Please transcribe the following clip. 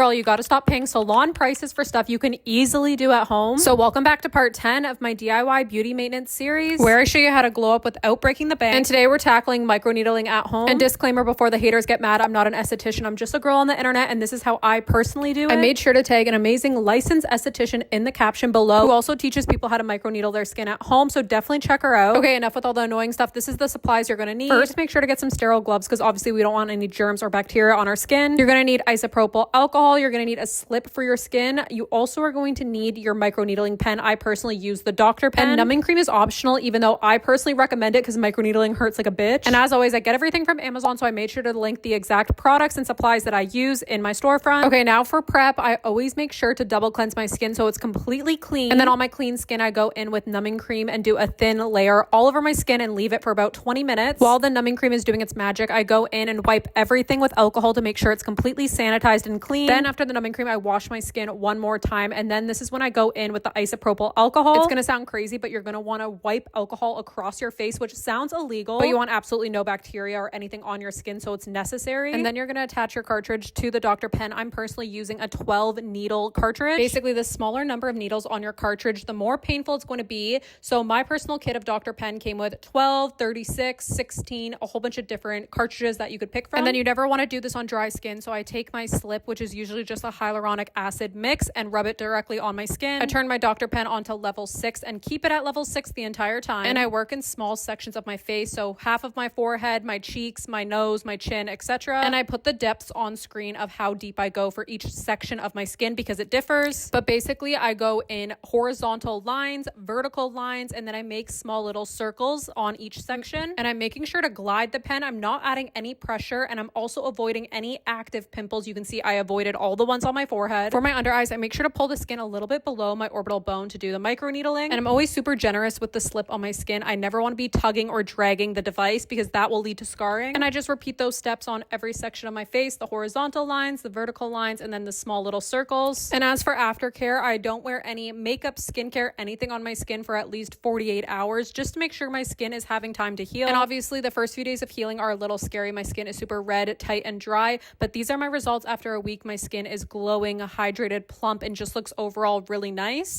Girl, you gotta stop paying salon prices for stuff you can easily do at home. So welcome back to part 10 of my DIY beauty maintenance series, where I show you how to glow up without breaking the bank. And today we're tackling microneedling at home. And disclaimer before the haters get mad, I'm not an esthetician. I'm just a girl on the internet, and this is how I personally do it. I made sure to tag an amazing licensed esthetician in the caption below, who also teaches people how to microneedle their skin at home. So definitely check her out. Okay, enough with all the annoying stuff. This is the supplies you're gonna need. First, make sure to get some sterile gloves, because obviously we don't want any germs or bacteria on our skin. You're gonna need isopropyl alcohol. You're gonna need a slip for your skin. You also are going to need your microneedling pen. I personally use the Dr. Pen. And numbing cream is optional, even though I personally recommend it because microneedling hurts like a bitch. And as always, I get everything from Amazon, so I made sure to link the exact products and supplies that I use in my storefront. Okay, now for prep, I always make sure to double cleanse my skin so it's completely clean. And then on my clean skin, I go in with numbing cream and do a thin layer all over my skin and leave it for about 20 minutes. While the numbing cream is doing its magic, I go in and wipe everything with alcohol to make sure it's completely sanitized and clean. Then after the numbing cream, I wash my skin one more time, and then this is when I go in with the isopropyl alcohol. It's gonna sound crazy, but you're gonna want to wipe alcohol across your face, which sounds illegal, but you want absolutely no bacteria or anything on your skin, so it's necessary. And then you're gonna attach your cartridge to the Dr. Pen. I'm personally using a 12 needle cartridge. Basically, the smaller number of needles on your cartridge, the more painful it's going to be. So my personal kit of Dr. Pen came with 12, 36, 16, a whole bunch of different cartridges that you could pick from. And then you never want to do this on dry skin, so I take my slip, which is usually just a hyaluronic acid mix, and rub it directly on my skin. I turn my Dr. Pen onto level 6 and keep it at level 6 the entire time. And I work in small sections of my face, so half of my forehead, my cheeks, my nose, my chin, etc. And I put the depths on screen of how deep I go for each section of my skin because it differs. But basically, I go in horizontal lines, vertical lines, and then I make small little circles on each section. And I'm making sure to glide the pen. I'm not adding any pressure, and I'm also avoiding any active pimples. You can see I avoided all the ones on my forehead. For my under eyes, I make sure to pull the skin a little bit below my orbital bone to do the microneedling. And I'm always super generous with the slip on my skin. I never want to be tugging or dragging the device because that will lead to scarring. And I just repeat those steps on every section of my face, the horizontal lines, the vertical lines, and then the small little circles. And as for aftercare, I don't wear any makeup, skincare, anything on my skin for at least 48 hours just to make sure my skin is having time to heal. And obviously the first few days of healing are a little scary. My skin is super red, tight, and dry, but these are my results after a week. My skin is glowing, hydrated, plump, and just looks overall really nice.